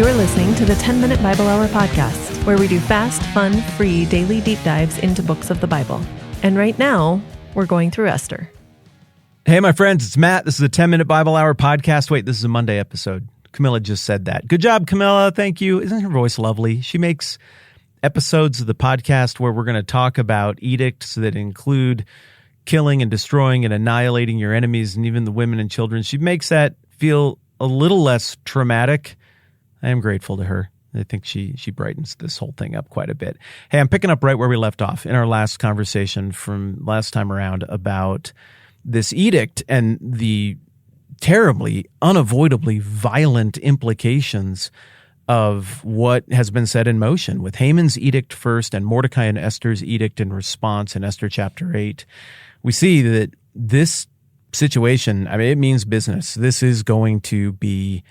You're listening to the 10-Minute Bible Hour podcast, where we do fast, fun, free daily deep dives into books of the Bible. And right now, we're going through Esther. Hey, my friends, it's Matt. This is the 10-Minute Bible Hour podcast. Wait, this is a Monday episode. Camilla just said that. Good job, Camilla. Thank you. Isn't her voice lovely? She makes episodes of the podcast where we're going to talk about edicts that include killing and destroying and annihilating your enemies and even the women and children. She makes that feel a little less traumatic. I am grateful to her. I think she brightens this whole thing up quite a bit. Hey, I'm picking up right where we left off in our last conversation from last time around about this edict and the terribly, unavoidably violent implications of what has been set in motion with Haman's edict first and Mordecai and Esther's edict in response in Esther chapter 8. We see that this situation, it means business. This is going to be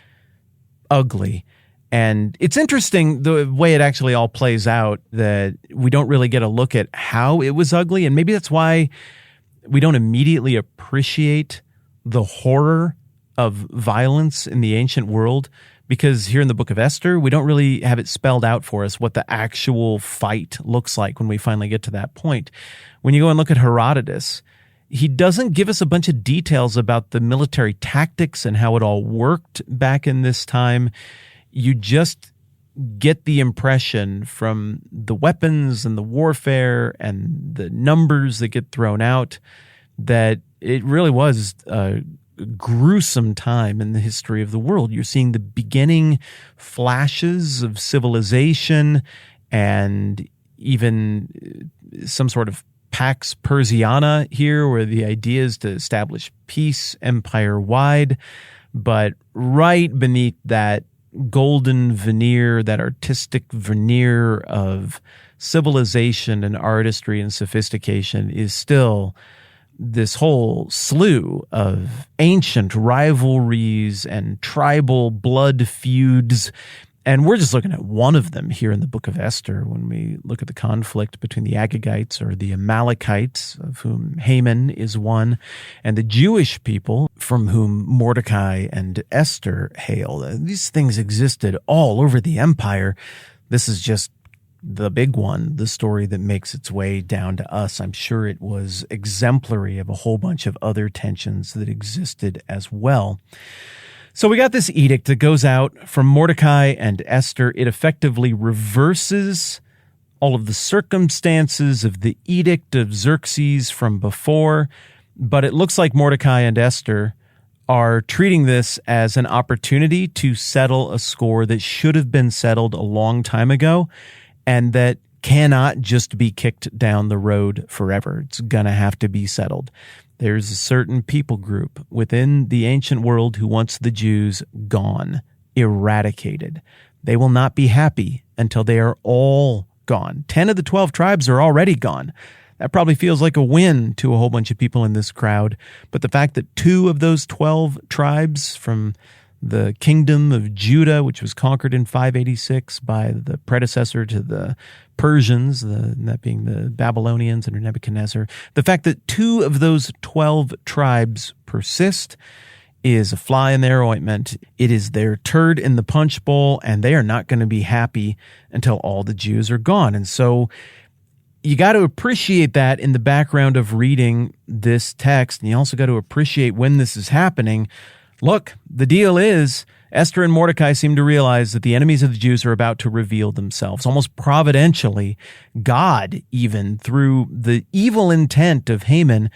ugly. And it's interesting the way it actually all plays out, that we don't really get a look at how it was ugly. And maybe that's why we don't immediately appreciate the horror of violence in the ancient world, because here in the book of Esther, we don't really have it spelled out for us what the actual fight looks like when we finally get to that point. When you go and look at Herodotus, he doesn't give us a bunch of details about the military tactics and how it all worked back in this time. You just get the impression from the weapons and the warfare and the numbers that get thrown out that it really was a gruesome time in the history of the world. You're seeing the beginning flashes of civilization and even some sort of Pax Persiana here, where the idea is to establish peace empire-wide. But right beneath that golden veneer, that artistic veneer of civilization and artistry and sophistication, is still this whole slew of ancient rivalries and tribal blood feuds. And we're just looking at one of them here in the book of Esther when we look at the conflict between the Agagites or the Amalekites, of whom Haman is one, and the Jewish people from whom Mordecai and Esther hail. These things existed all over the empire. This is just the big one, the story that makes its way down to us. I'm sure it was exemplary of a whole bunch of other tensions that existed as well. So we got this edict that goes out from Mordecai and Esther. It effectively reverses all of the circumstances of the edict of Xerxes from before, but it looks like Mordecai and Esther are treating this as an opportunity to settle a score that should have been settled a long time ago, and that cannot just be kicked down the road forever. It's going to have to be settled. There's a certain people group within the ancient world who wants the Jews gone, eradicated. They will not be happy until they are all gone. 10 of the 12 tribes are already gone. That probably feels like a win to a whole bunch of people in this crowd. But the fact that 2 of those 12 tribes from the kingdom of Judah, which was conquered in 586 by the predecessor to the Persians, that being the Babylonians under Nebuchadnezzar. The fact that 2 of those 12 tribes persist is a fly in their ointment. It is their turd in the punch bowl, and they are not going to be happy until all the Jews are gone. And so you got to appreciate that in the background of reading this text, and you also got to appreciate when this is happening. Look, the deal is Esther and Mordecai seem to realize that the enemies of the Jews are about to reveal themselves. Almost providentially, God, even through the evil intent of Haman,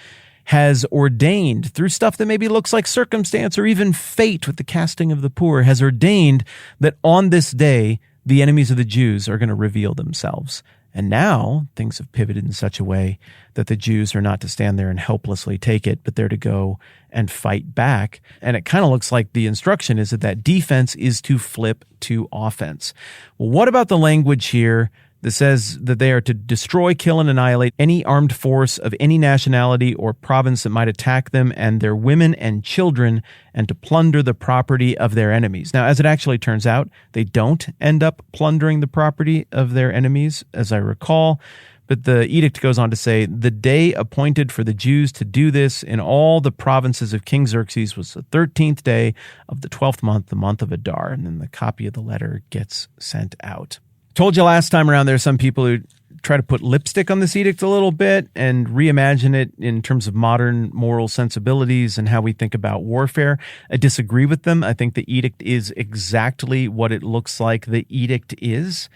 has ordained, through stuff that maybe looks like circumstance or even fate with the casting of the poor, has ordained that on this day, the enemies of the Jews are going to reveal themselves. And now things have pivoted in such a way that the Jews are not to stand there and helplessly take it, but they're to go and fight back. And it kind of looks like the instruction is that defense is to flip to offense. Well, what about the language here that says that they are to destroy, kill, and annihilate any armed force of any nationality or province that might attack them and their women and children, and to plunder the property of their enemies? Now, as it actually turns out, they don't end up plundering the property of their enemies, as I recall, But the edict goes on to say, the day appointed for the Jews to do this in all the provinces of King Xerxes was the 13th day of the 12th month, the month of Adar. And then the copy of the letter gets sent out. Told you last time around, there are some people who try to put lipstick on this edict a little bit and reimagine it in terms of modern moral sensibilities and how we think about warfare. I disagree with them. I think the edict is exactly what it looks like the edict is.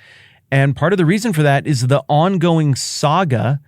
And part of the reason for that is the ongoing saga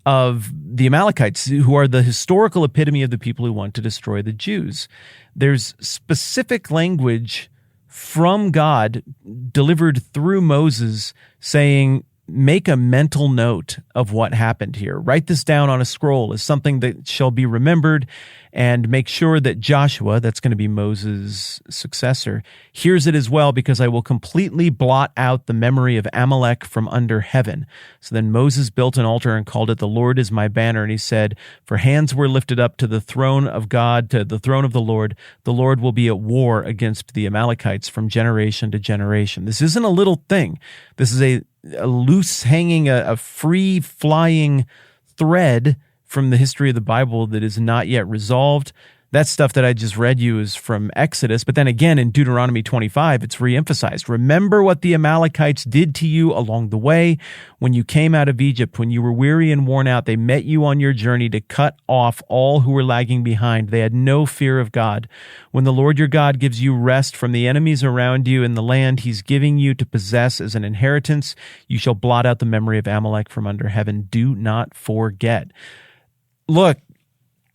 of the Amalekites, who are the historical epitome of the people who want to destroy the Jews. There's specific language from God delivered through Moses saying, make a mental note of what happened here. Write this down on a scroll as something that shall be remembered, and make sure that Joshua, that's going to be Moses' successor, hears it as well, because I will completely blot out the memory of Amalek from under heaven. So then Moses built an altar and called it, the Lord is my banner. And he said, for hands were lifted up to the throne of God, to the throne of the Lord will be at war against the Amalekites from generation to generation. This isn't a little thing. This is a loose hanging, a free flying thread from the history of the Bible that is not yet resolved. That stuff that I just read you is from Exodus, but then again in Deuteronomy 25, it's reemphasized. Remember what the Amalekites did to you along the way when you came out of Egypt, when you were weary and worn out. They met you on your journey to cut off all who were lagging behind. They had no fear of God. When the Lord your God gives you rest from the enemies around you in the land he's giving you to possess as an inheritance, you shall blot out the memory of Amalek from under heaven. Do not forget. Look,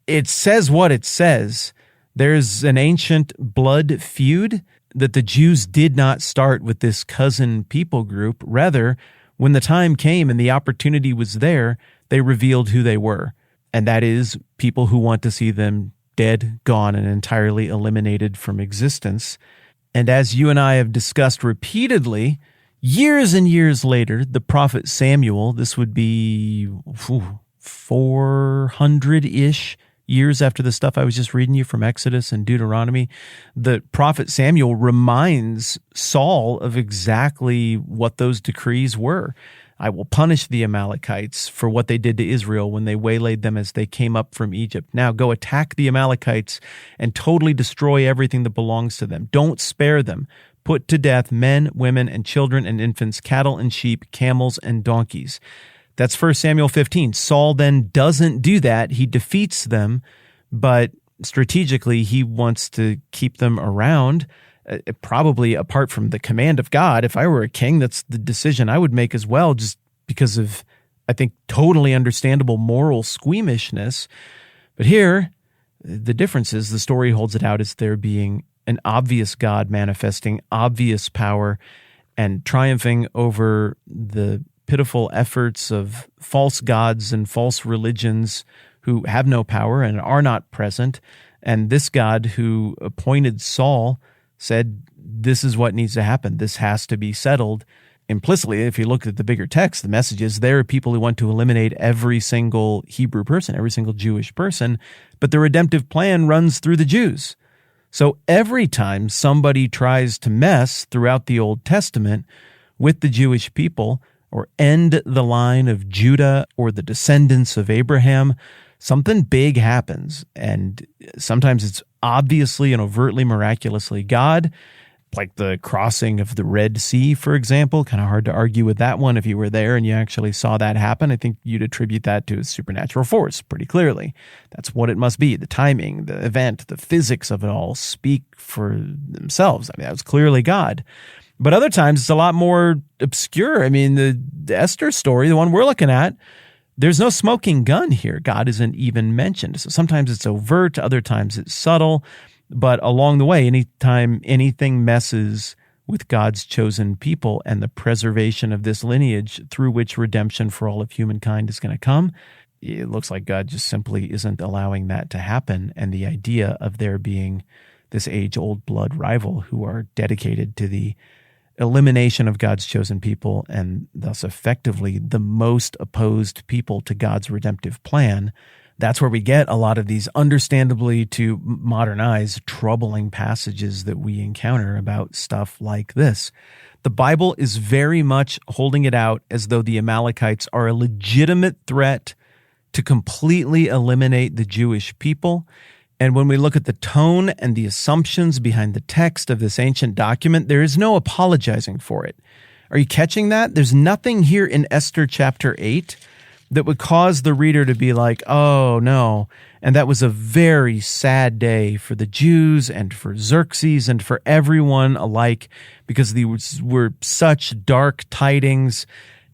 it says what it says. There's an ancient blood feud that the Jews did not start with this cousin people group. Rather, when the time came and the opportunity was there, they revealed who they were. And that is people who want to see them dead, gone, and entirely eliminated from existence. And as you and I have discussed repeatedly, years and years later, the prophet Samuel, this would be 400-ish years after the stuff I was just reading you from Exodus and Deuteronomy, the prophet Samuel reminds Saul of exactly what those decrees were. I will punish the Amalekites for what they did to Israel when they waylaid them as they came up from Egypt. Now go attack the Amalekites and totally destroy everything that belongs to them. Don't spare them. Put to death men, women, and children and infants, cattle and sheep, camels and donkeys. That's 1 Samuel 15. Saul then doesn't do that. He defeats them, but strategically he wants to keep them around, probably apart from the command of God. If I were a king, that's the decision I would make as well, just because of, I think, totally understandable moral squeamishness. But here, the difference is the story holds it out as there being an obvious God manifesting obvious power and triumphing over the pitiful efforts of false gods and false religions who have no power and are not present. And this God who appointed Saul said, this is what needs to happen. This has to be settled. Implicitly, if you look at the bigger text, the message is there are people who want to eliminate every single Hebrew person, every single Jewish person, but the redemptive plan runs through the Jews. So every time somebody tries to mess throughout the Old Testament with the Jewish people, or end the line of Judah or the descendants of Abraham, something big happens. And sometimes it's obviously and overtly miraculously God, like the crossing of the Red Sea, for example. Kind of hard to argue with that one if you were there and you actually saw that happen. I think you'd attribute that to a supernatural force pretty clearly. That's what it must be. The timing, the event, the physics of it all speak for themselves. I mean, that was clearly God. But other times it's a lot more obscure. I mean, the Esther story, the one we're looking at, there's no smoking gun here. God isn't even mentioned. So sometimes it's overt, other times it's subtle. But along the way, anytime anything messes with God's chosen people and the preservation of this lineage through which redemption for all of humankind is going to come, it looks like God just simply isn't allowing that to happen. And the idea of there being this age-old blood rival who are dedicated to the elimination of God's chosen people and thus effectively the most opposed people to God's redemptive plan, That's where we get a lot of these, understandably to modern eyes, troubling passages that we encounter about stuff like this. The Bible is very much holding it out as though the Amalekites are a legitimate threat to completely eliminate the Jewish people. And when we look at the tone and the assumptions behind the text of this ancient document, there is no apologizing for it. Are you catching that? There's nothing here in Esther chapter 8 that would cause the reader to be like, oh no. And that was a very sad day for the Jews and for Xerxes and for everyone alike, because these were such dark tidings.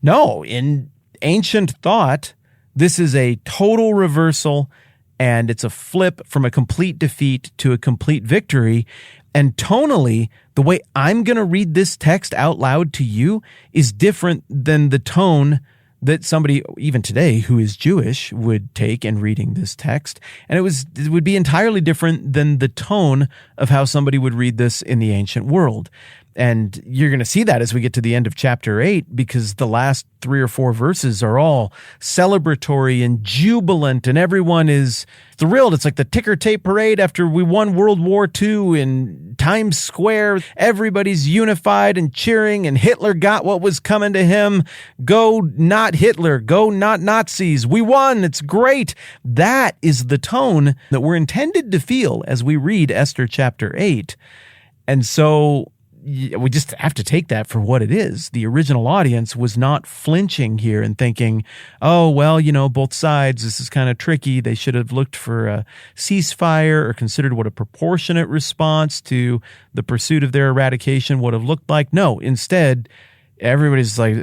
No, in ancient thought, this is a total reversal, and it's a flip from a complete defeat to a complete victory. And tonally, the way I'm going to read this text out loud to you is different than the tone that somebody, even today, who is Jewish would take in reading this text. And it would be entirely different than the tone of how somebody would read this in the ancient world. And you're going to see that as we get to the end of chapter 8, because the last 3 or 4 verses are all celebratory and jubilant, and everyone is thrilled. It's like the ticker tape parade after we won World War II in Times Square. Everybody's unified and cheering, and Hitler got what was coming to him. Go not Hitler, go not Nazis. We won. It's great. That is the tone that we're intended to feel as we read Esther chapter 8. And so we just have to take that for what it is. The original audience was not flinching here and thinking, oh, well, both sides, this is kind of tricky. They should have looked for a ceasefire or considered what a proportionate response to the pursuit of their eradication would have looked like. No, instead, everybody's like,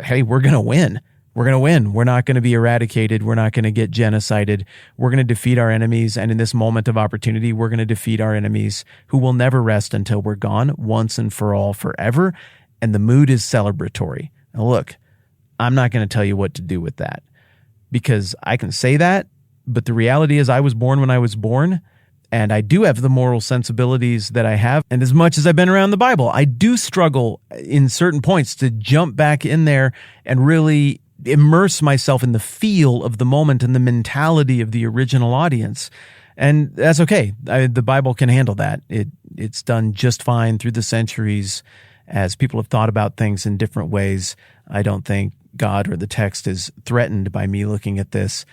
hey, we're going to win. We're going to win. We're not going to be eradicated. We're not going to get genocided. We're going to defeat our enemies. And in this moment of opportunity, we're going to defeat our enemies who will never rest until we're gone once and for all forever. And the mood is celebratory. Now, look, I'm not going to tell you what to do with that, because I can say that, but the reality is I was born when I was born, and I do have the moral sensibilities that I have. And as much as I've been around the Bible, I do struggle in certain points to jump back in there and really immerse myself in the feel of the moment and the mentality of the original audience. And that's okay. The Bible can handle that. It's done just fine through the centuries as people have thought about things in different ways. I don't think God or the text is threatened by me looking at this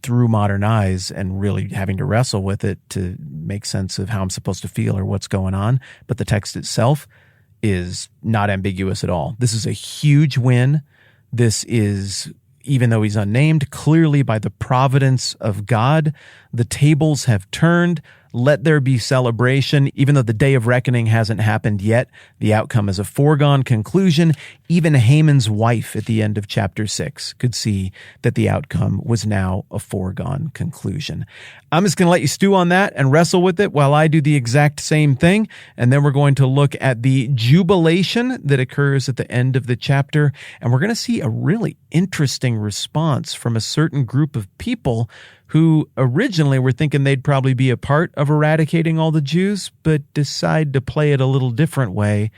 through modern eyes and really having to wrestle with it to make sense of how I'm supposed to feel or what's going on. But the text itself is not ambiguous at all. This is a huge win. This is, even though he's unnamed, clearly by the providence of God. The tables have turned. Let there be celebration. Even though the day of reckoning hasn't happened yet, the outcome is a foregone conclusion. Even Haman's wife at the end of chapter 6 could see that the outcome was now a foregone conclusion. I'm just going to let you stew on that and wrestle with it while I do the exact same thing. And then we're going to look at the jubilation that occurs at the end of the chapter. And we're going to see a really interesting response from a certain group of people who originally were thinking they'd probably be a part of eradicating all the Jews, but decide to play it a little different way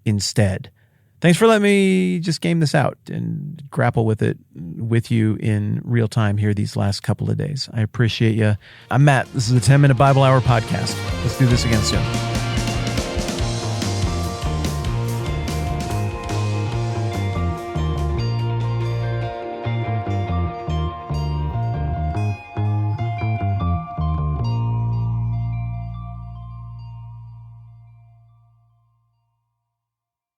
instead. Thanks for letting me just game this out and grapple with it with you in real time here these last couple of days. I appreciate you. I'm Matt. This is the 10-Minute Bible Hour podcast. Let's do this again soon.